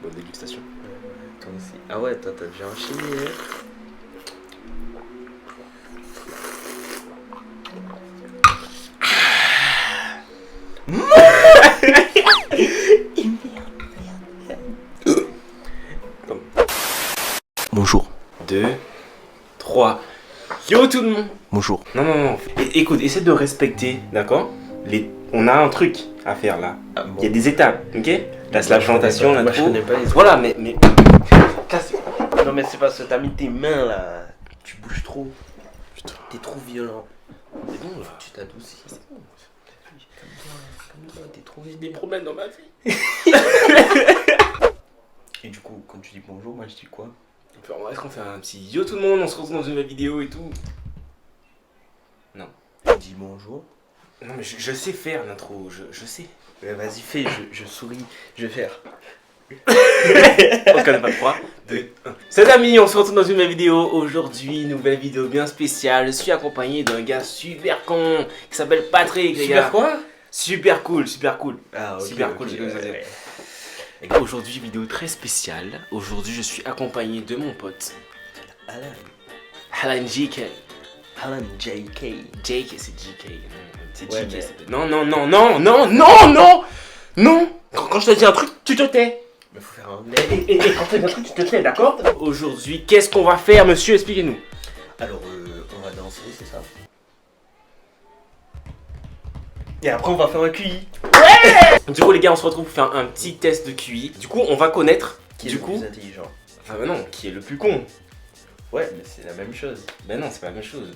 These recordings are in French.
Bonne dégustation. Toi aussi. Ah ouais, toi t'as déjà enchaîné. Bonjour. 2, 3. Yo tout le monde. Bonjour. Non. Écoute, essaie de respecter, d'accord. On a un truc à faire là. Ah, bon. Il y a des étapes, ok. Là c'est la présentation, Moi, je l'intro. connais pas les... Voilà, mais... Non mais c'est parce que t'as mis tes mains là. Tu bouges trop. Putain. T'es trop violent. C'est bon là. Tu t'adoucis. Calme-toi, t'es trop J'ai des problèmes dans ma vie. Et du coup, quand tu dis bonjour, moi je dis quoi? Est-ce qu'on fait un petit yo tout le monde, on se retrouve dans une nouvelle vidéo et tout? Non. Tu dis bonjour. Non mais je sais faire l'intro, je sais. Vas-y fais, je souris, je vais faire. On connaît pas 3, 2, 1. Salut amis, on se retrouve dans une nouvelle vidéo. Aujourd'hui, nouvelle vidéo bien spéciale. Je suis accompagné d'un gars super con qui s'appelle Patrick, les gars. Super quoi? Super cool, super cool. Ah ok. Super cool, ok, j'ai comme ça dire. ouais. Les gars, aujourd'hui, vidéo très spéciale. Aujourd'hui, je suis accompagné de mon pote Alan JK. Alan JK. JK, c'est JK. C'est Ouais, JK. mais- c'est- Non. Quand je te dis un truc, tu te tais. Mais faut faire un... Et quand tu dis un truc, tu te tais, d'accord? Aujourd'hui, qu'est-ce qu'on va faire, monsieur? Expliquez-nous. Alors on va danser, c'est ça? Et après on va faire un QI. Du coup, les gars, on se retrouve pour faire un petit test de QI. Du coup, on va connaître. Qui est Du le coup, plus intelligent? enfin, bah non, qui est le plus con? Ouais, mais c'est la même chose. Ben non, c'est pas la même chose.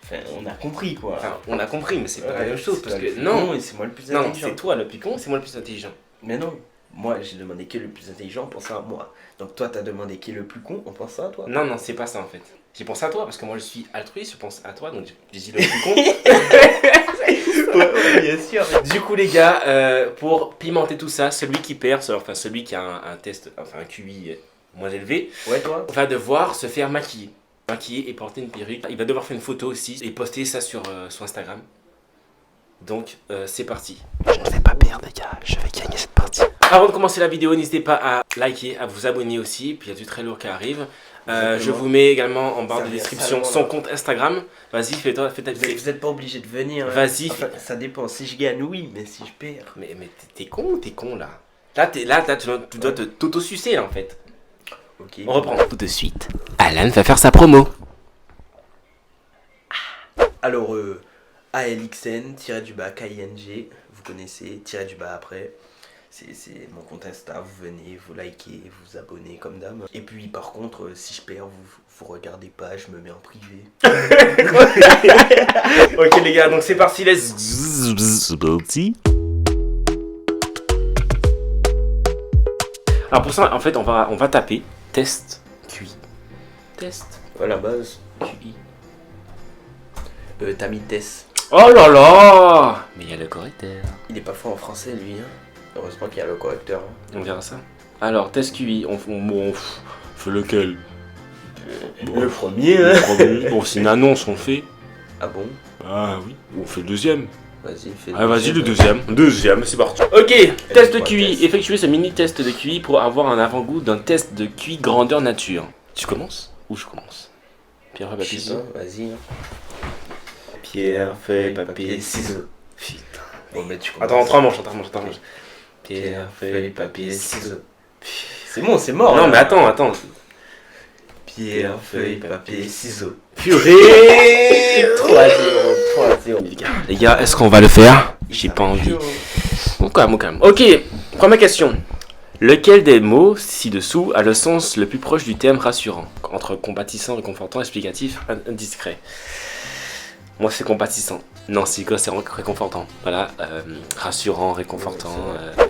Enfin, on a compris quoi. Enfin, on a compris, mais c'est pas la Ouais, même chose c'est parce toi le que plus non. con et c'est moi le plus Non, intelligent. c'est toi le plus con, c'est moi le plus intelligent. Mais non, moi j'ai demandé qui est le plus intelligent en pensant à moi. Donc toi t'as demandé qui est le plus con en pensant à toi. Non, c'est pas ça en fait. J'ai pensé à toi parce que moi je suis altruiste, je pense à toi donc j'ai dit le plus con. Ouais, bien sûr. Du coup, les gars, pour pimenter tout ça, celui qui perd, enfin celui qui a un test, enfin un QI moins élevé, Ouais toi? va devoir se faire maquiller. Maquiller et porter une perruque. Il va devoir faire une photo aussi et poster ça sur son Instagram. Donc, c'est parti. Je ne vais pas perdre les gars, je vais gagner cette partie. Avant de commencer la vidéo, n'hésitez pas à liker, à vous abonner aussi. Puis il y a du très lourd qui arrive. Exactement. Je vous mets également en barre Ça de vient description salement, son là. compte Instagram. Vas-y, fais ta Vous n'êtes pas obligé de venir. hein. Vas-y. Enfin, ça dépend. Si je gagne, oui, mais si je perds. Mais t'es con là. Là, tu dois t'auto-sucer là, en fait. Ok. On reprend. Tout de suite, Alan va faire sa promo. Alors, ALXN, KING, vous connaissez, après. C'est mon compte Insta, vous venez, vous likez, vous abonnez comme dame. Et puis par contre, si je perds, vous regardez pas, je me mets en privé. Ok les gars, donc c'est parti, let's... Alors pour ça, en fait, on va taper test QI. Test À la base, QI. t'as mis Tess. Oh là là. Mais il y a le correcteur. Il est pas fort en français lui, hein. Heureusement qu'il y a le correcteur. Hein. On verra ça. Alors, test QI, on fait lequel? Le premier, hein. Le premier. Bon, c'est une annonce, on fait. Ah bon? Ah oui, on fait le deuxième. Vas-y, fais Ah vas-y le deuxième. Deuxième, c'est parti. Ok, test de QI. test. Effectuez ce mini test de QI pour avoir un avant-goût d'un test de QI grandeur nature. Tu commences ou je commence? Pierre, feuille, papier, ciseaux. Vas-y. Hein. Pierre, feuille, papier, ciseaux. Putain. Bon, mais tu commences. Attends, trois manches. Pierre, feuille, papier, ciseaux. C'est bon, c'est mort. Non là. mais attends. Pierre, feuille, papier, ciseaux. Purée. 3-0. Les gars, est-ce qu'on va le faire? J'ai pas envie. Au calme. Ok, première question. Lequel des mots ci-dessous a le sens le plus proche du terme rassurant? Entre compatissant, réconfortant, explicatif, indiscret. Moi c'est compatissant. Non, c'est quoi? C'est réconfortant. Voilà, rassurant, réconfortant.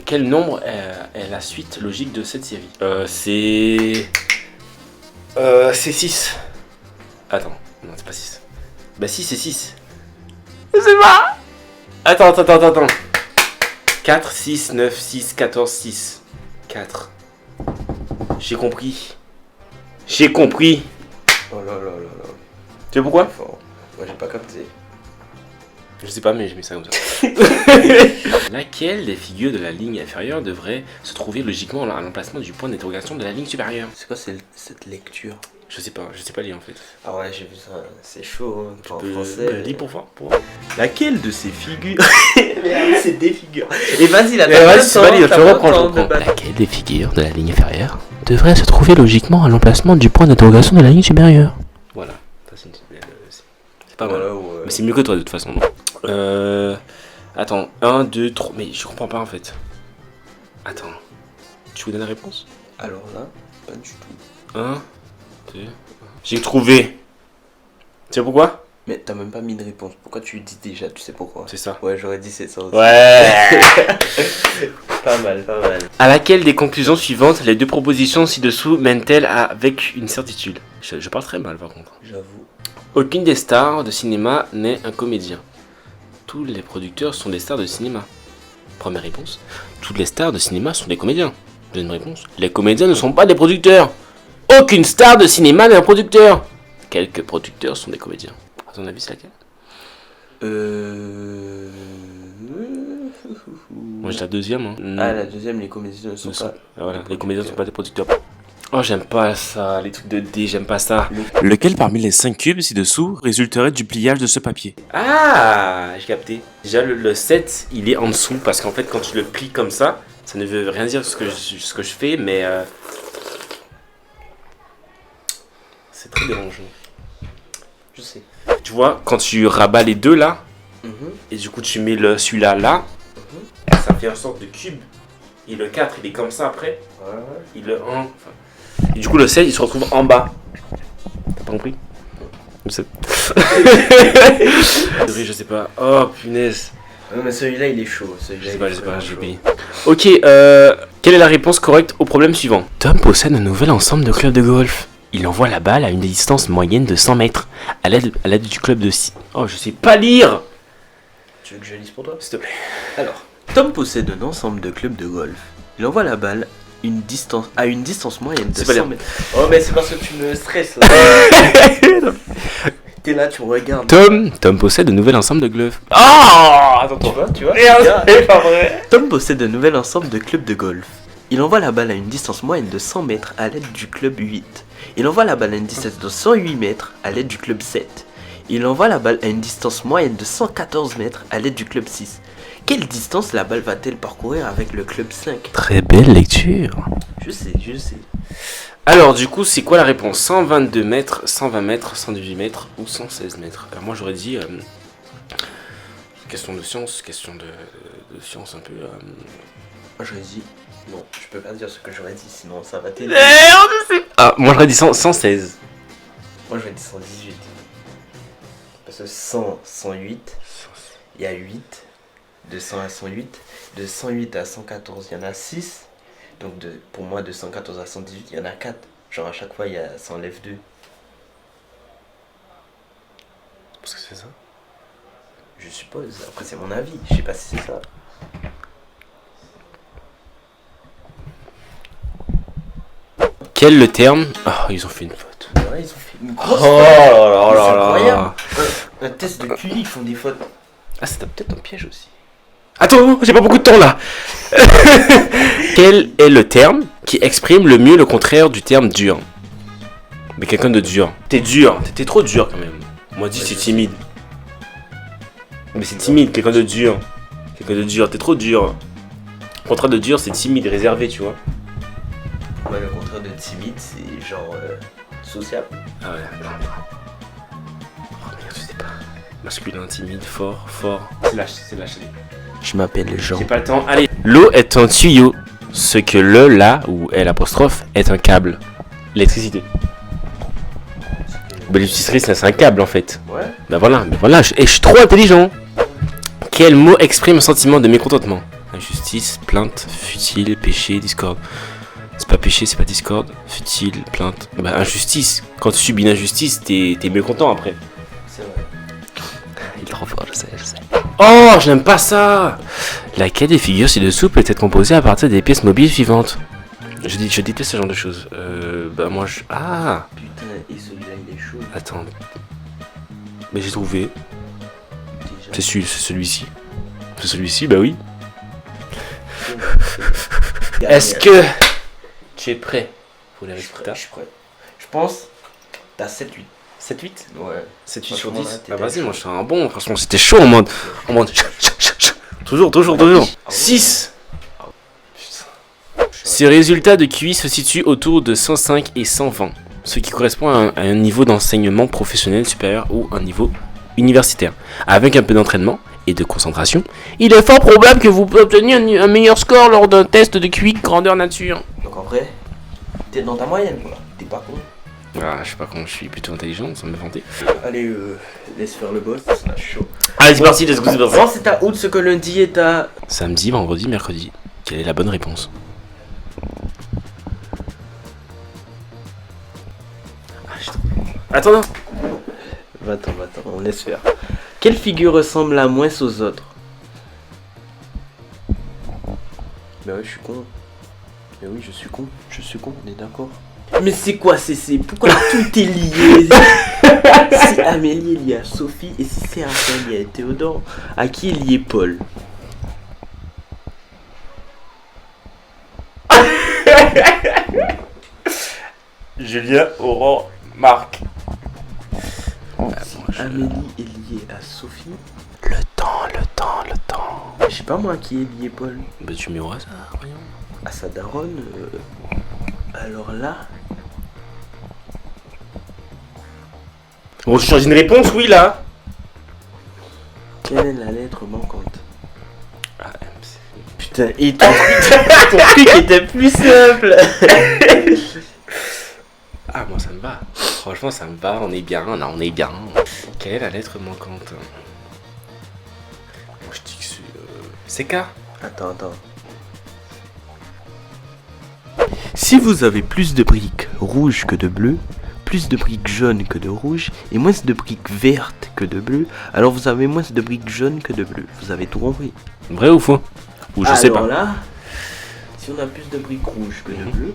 Quel nombre est la suite logique de cette série? C'est 6. Attends, non c'est pas 6. Bah si, c'est 6. Je sais pas. Attends. 4, 6, 9, 6, 14, 6. 4. J'ai compris. Tu Oh là là. sais pourquoi? Fort. Moi j'ai pas capté. Je sais pas, mais j'ai mis ça comme ça. Laquelle des figures de la ligne inférieure devrait se trouver logiquement à l'emplacement du point d'interrogation de la ligne supérieure? C'est quoi cette lecture? Je sais pas lire en fait. Ah ouais, j'ai vu ça. C'est chaud, hein, en Bah, français. lis pour voir. Laquelle de ces figures... Merde, c'est des figures. Et vas-y, la vas-y, c'est pas lire, je reprends. Laquelle Laquelle des figures de la ligne inférieure devrait se trouver logiquement à l'emplacement du point d'interrogation de la ligne supérieure? Voilà. C'est pas mal. Mais c'est mieux que toi de toute façon. Attends, 1, 2, 3. Mais je comprends pas en fait. Attends. Tu vous donnes la réponse? Alors là, pas du tout. 1, 2. J'ai trouvé. Tu sais pourquoi? Mais t'as même pas mis de réponse. Pourquoi tu dis déjà? Tu sais pourquoi? C'est ça. Ouais, j'aurais dit c'est ça aussi. Ouais. Pas mal, pas mal. À laquelle des conclusions suivantes les deux propositions ci-dessous mènent-elles avec une certitude? Je parle très mal par contre. J'avoue. Aucune des stars de cinéma n'est un comédien. Tous les producteurs sont des stars de cinéma. Première réponse. Toutes les stars de cinéma sont des comédiens. Deuxième réponse. Les comédiens ne sont pas des producteurs. Aucune star de cinéma n'est un producteur. Quelques producteurs sont des comédiens. À ton avis, c'est laquelle? Moi, j'ai la deuxième. Hein. Ah, la deuxième, les comédiens ne sont pas. Voilà, les comédiens ne sont pas des producteurs. Oh, j'aime pas ça, les trucs de D, j'aime pas ça. Lequel parmi les 5 cubes ci-dessous résulterait du pliage de ce papier? Ah, j'ai capté. Déjà, le 7, il est en dessous, parce qu'en fait, quand tu le plies comme ça ne veut rien dire ce que je fais, mais c'est très dérangeant. Je sais. Tu vois, quand tu rabats les deux là, et du coup tu mets celui-là là, ça fait une sorte de cube. Et le 4, il est comme ça après. Ouais. Et le 1... Et du coup, le 7, il se retrouve en bas. T'as pas compris? Le 7. Je sais pas. Oh, punaise. Non, mais celui-là, il est chaud. Je sais pas, j'ai oublié. Ok, quelle est la réponse correcte au problème suivant? Tom possède un nouvel ensemble de clubs de golf. Il envoie la balle à une distance moyenne de 100 mètres à l'aide du club de 6. Oh, je sais pas lire! Tu veux que je lise pour toi? S'il te plaît. Alors, Tom possède un ensemble de clubs de golf. Il envoie la balle à une distance moyenne de 100 mètres. Oh, mais c'est parce que tu me stresses là. T'es là, tu me regardes. Tom possède un nouvel ensemble de golf. Oh! Attends, Tu vois c'est pas vrai. Tom possède un nouvel ensemble de clubs de golf. Il envoie la balle à une distance moyenne de 100 mètres à l'aide du club 8. Il envoie la balle à une distance de 108 mètres à l'aide du club 7. Il envoie la balle à une distance moyenne de 114 mètres à l'aide du club 6. Quelle distance la balle va-t-elle parcourir avec le club 5? Très belle lecture. Je sais. Alors, du coup, c'est quoi la réponse? 122 mètres, 120 mètres, 118 mètres ou 116 mètres? Alors, moi, j'aurais dit... question de science, question de science un peu... Moi, j'aurais dit... Non, je peux pas dire ce que j'aurais dit, sinon ça va t'aider. Ah, moi, j'aurais dit 116. Moi, j'aurais dit 118. Parce que 100, 108, il y a 8. De 100 à 108. De 108 à 114, il y en a 6. Donc, pour moi, de 114 à 118, il y en a 4. Genre, à chaque fois, ça enlève 2. Parce que c'est ça. Je suppose. Après, c'est mon avis. Je sais pas si c'est ça. Quel le terme? Oh, ils ont fait une faute. Ouais, ils ont fait une grosse Oh là là C'est là incroyable. là. Un test de QI, ils font des fautes. Ah, c'était peut-être un piège aussi. Attends, j'ai pas beaucoup de temps là. Quel est le terme qui exprime le mieux le contraire du terme dur? Mais quelqu'un de dur. T'es dur, t'es trop dur quand même. Moi, dit c'est timide. Mais c'est timide, quelqu'un de dur. Quelqu'un de dur, t'es trop dur. Le contraire de dur, c'est timide, réservé, tu vois. Ouais, le contraire de timide, c'est genre sociable. Ah ouais. Oh merde, je sais pas. Masculin, timide, fort. C'est lâche. Je m'appelle Jean. J'ai pas le temps. Allez. L'eau est un tuyau. Ce que le, la ou L apostrophe est un câble. L'électricité. Ben, l'électricité, c'est un câble en fait. Ouais. Ben voilà, je suis trop intelligent. Quel mot exprime un sentiment de mécontentement? Injustice, plainte, futile, péché, discorde. C'est pas péché, c'est pas discorde. Futile, plainte. Ben, injustice. Quand tu subis une injustice, t'es mécontent après. C'est vrai. Il est trop fort, je sais. Oh, je n'aime pas ça. Laquelle des figures ci-dessous peut être composée à partir des pièces mobiles suivantes? Je déteste ce genre de choses. Bah moi je... Ah. Putain, et celui-là il est chaud. Attends. Mais j'ai trouvé. C'est celui-ci. C'est celui-ci, bah oui. Est-ce que tu es prêt pour les résultats? Je suis prêt. Je pense t'as 7-8. 7-8? Ouais. 7-8 sur Franchement, 10. là, Bah t'étais vas-y, chaud. moi je suis un bon. Franchement, c'était chaud en mode. Toujours. Ah ouais. 6. Ces résultats de QI se situent autour de 105 et 120, ce qui correspond à un niveau d'enseignement professionnel supérieur ou un niveau universitaire. Avec un peu d'entraînement et de concentration, il est fort probable que vous obteniez un meilleur score lors d'un test de QI grandeur nature. Donc en vrai, t'es dans ta moyenne quoi. T'es pas con. Ah, je sais pas comment je suis plutôt intelligent, sans me vanter. Allez, laisse faire le boss, ça sera chaud. Allez, c'est parti, let's go, c'est parti. Non, c'est à août ce que lundi est à. Samedi, vendredi, mercredi. Quelle est la bonne réponse? Attends, non. Va-t'en, on laisse faire. Quelle figure ressemble la moins aux autres? Bah ouais, je suis con. Mais oui, je suis con, on est d'accord. Mais c'est quoi, c'est pourquoi tout est lié? Si Amélie est liée à Sophie et si c'est Raphaël lié à Théodore, à qui est lié Paul? Julien, Aurore, Marc. Si Amélie est liée à Sophie, Le temps. je sais pas moi à qui est lié Paul. Bah tu mets au hasard, voyons. À sa daronne, alors là, Bon, tu changes une réponse, oui, là. quelle est la lettre manquante? Ah, MC. Putain, et ton truc était plus simple. Ah, moi ça me va. Franchement, ça me va, on est bien, là, on est bien. Quelle est la lettre manquante? Moi je dis que c'est K. Attends. Si vous avez plus de briques rouges que de bleues, plus de briques jaunes que de rouges et moins de briques vertes que de bleues, alors vous avez moins de briques jaunes que de bleues. Vous avez tout compris. Vrai ou faux? Ou je sais pas. Alors là, si on a plus de briques rouges que de bleues,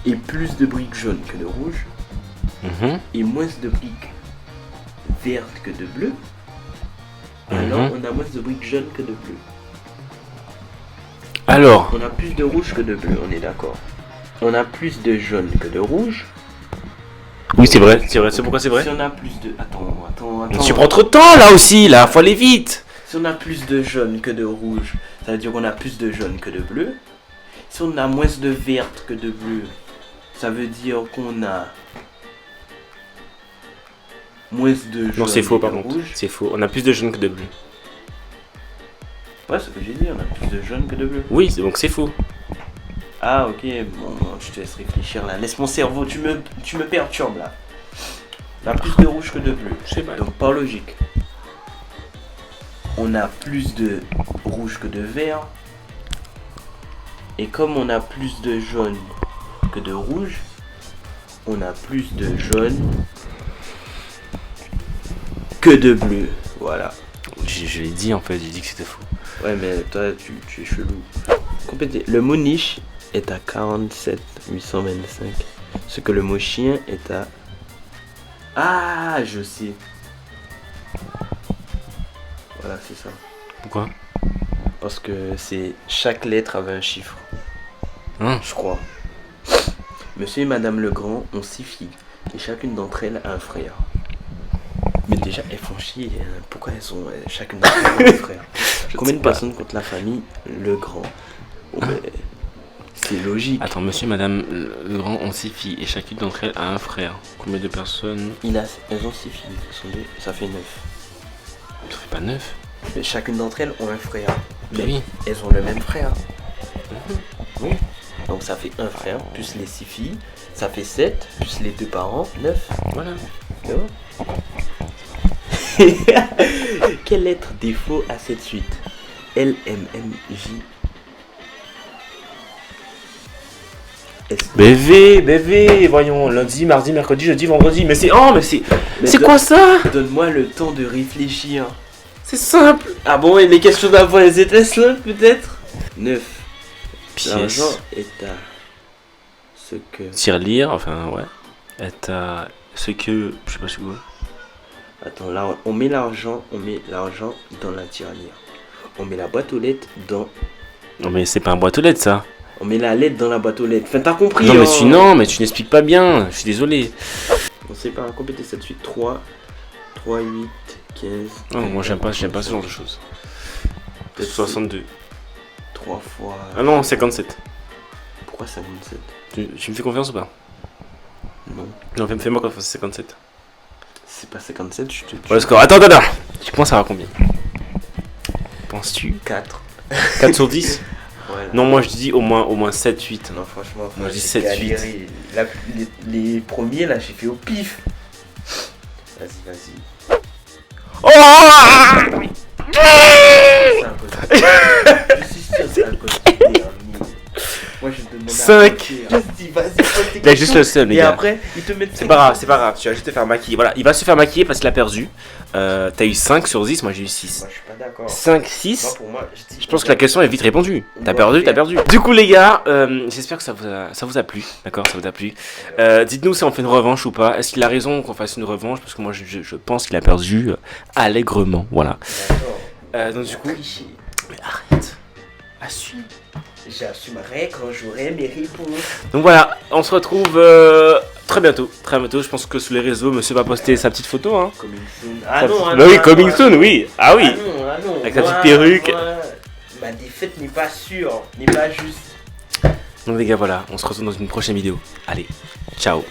et plus de briques jaunes que de rouges, et moins de briques vertes que de bleues, alors on a moins de briques jaunes que de bleues. Alors, On a plus de rouge que de bleu, on est d'accord. On a plus de jaune que de rouge. oui, c'est vrai, c'est pourquoi c'est vrai? Si on a plus de... Attends. Tu prends trop de temps là aussi, là, faut aller vite. Si on a plus de jaune que de rouge, ça veut dire qu'on a plus de jaune que de bleu. Si on a moins de verte que de bleu, ça veut dire qu'on a moins de jaune Non, c'est faux que par de contre. rouge. C'est faux, on a plus de jaune que de bleu. Ouais, c'est ce que j'ai dit, on a plus de jaune que de bleu. Oui, donc c'est faux. Ah ok, bon, je te laisse réfléchir là. Laisse mon cerveau, tu me perturbes là. On a plus de rouge que de bleu. Je sais pas. Donc par logique, on a plus de rouge que de vert. Et comme on a plus de jaune que de rouge, on a plus de jaune que de bleu. Voilà. Je l'ai dit en fait, j'ai dit que c'était faux. Ouais mais toi tu es chelou. Complétez. Le mot niche est à 47 825. Ce que le mot chien est à... Ah je sais. Voilà c'est ça. Pourquoi? Parce que c'est chaque lettre avait un chiffre. Je crois. Monsieur et Madame Legrand ont 6 filles et chacune d'entre elles a un frère. Mais déjà elles font chier. Pourquoi elles sont chacune d'entre elles a un frère? Combien de personnes compte la famille Legrand? Bon, mais c'est logique. Attends, monsieur et madame Legrand ont 6 filles et chacune d'entre elles a un frère. Combien de personnes? Elles ont 6 filles, ça fait 9. Ça fait pas 9. Mais chacune d'entre elles ont un frère. Mais Oui. elles ont le même frère. Oui. Donc ça fait un frère, plus les 6 filles, ça fait 7, plus les 2 parents, 9. Voilà. Tu vois? Quelle lettre défaut à cette suite? L, M, M, J. S. BV, voyons, lundi, mardi, mercredi, jeudi, vendredi. Mais c'est. Oh, mais c'est. Mais C'est quoi ça? Donne-moi le temps de réfléchir. C'est simple. Ah bon, et mes questions d'avant, elles étaient simples peut-être? 9. L'argent Pièce. est à ce que... Tirelire, enfin, ouais. Est à ce que. Je sais pas si vous. Attends, là, on met l'argent dans la tirelire. On met la boîte aux lettres dans... Non, mais c'est pas un boîte aux lettres, ça. On met la lettre dans la boîte aux lettres. Enfin, t'as compris. Non, hein. mais tu n'expliques pas bien. Je suis désolé. On sait pas compléter cette suite. 3, 8, 15... Non, moi, j'aime pas ce genre de choses. 62. 3 fois... Ah non, 57. Pourquoi 57? Tu me fais confiance ou pas? Non. Non, fais-moi confiance, c'est 57. C'est pas 57, je te tue. Ouais, le score. Attends. Tu penses à combien? Penses-tu 4. 4 sur 10? Voilà. Non, moi, je dis au moins 7, 8. Non, franchement, Moi, je dis j'ai 7, 8. galéré. Là, les premiers, là, j'ai fait au pif. Vas-y. Oh C'est un peu... Je suis sûr que c'est un peu... Moi, je te demande 5. Vas-y, Il a juste le seum, les Et gars. après, ils te mettent... C'est pas grave, tu vas juste te faire maquiller. Voilà, il va se faire maquiller parce qu'il a perdu. T'as eu 5 sur 10, moi j'ai eu 6. Moi, je suis pas d'accord. 5, Moi, 6. pour moi, Je pense que la question est vite répondue. T'as On perdu, va t'as perdu. Du coup, les gars, j'espère que ça vous a plu. D'accord, ça vous a plu. Dites-nous si on fait une revanche ou pas. Est-ce qu'il a raison qu'on fasse une revanche? Parce que moi, je pense qu'il a perdu allègrement. Voilà. D'accord. Donc, du coup. Triché. Mais arrête. Assume. J'assumerai quand j'aurai mes réponses. Donc voilà, on se retrouve très bientôt. Très bientôt. Je pense que sur les réseaux, monsieur va poster sa petite photo. Hein. Coming soon. Ah non, Bah oui, coming soon, oui. Ah oui. Ah non. Avec sa petite perruque. Ma défaite n'est pas sûre, n'est pas juste. Donc les gars, voilà, on se retrouve dans une prochaine vidéo. Allez, ciao.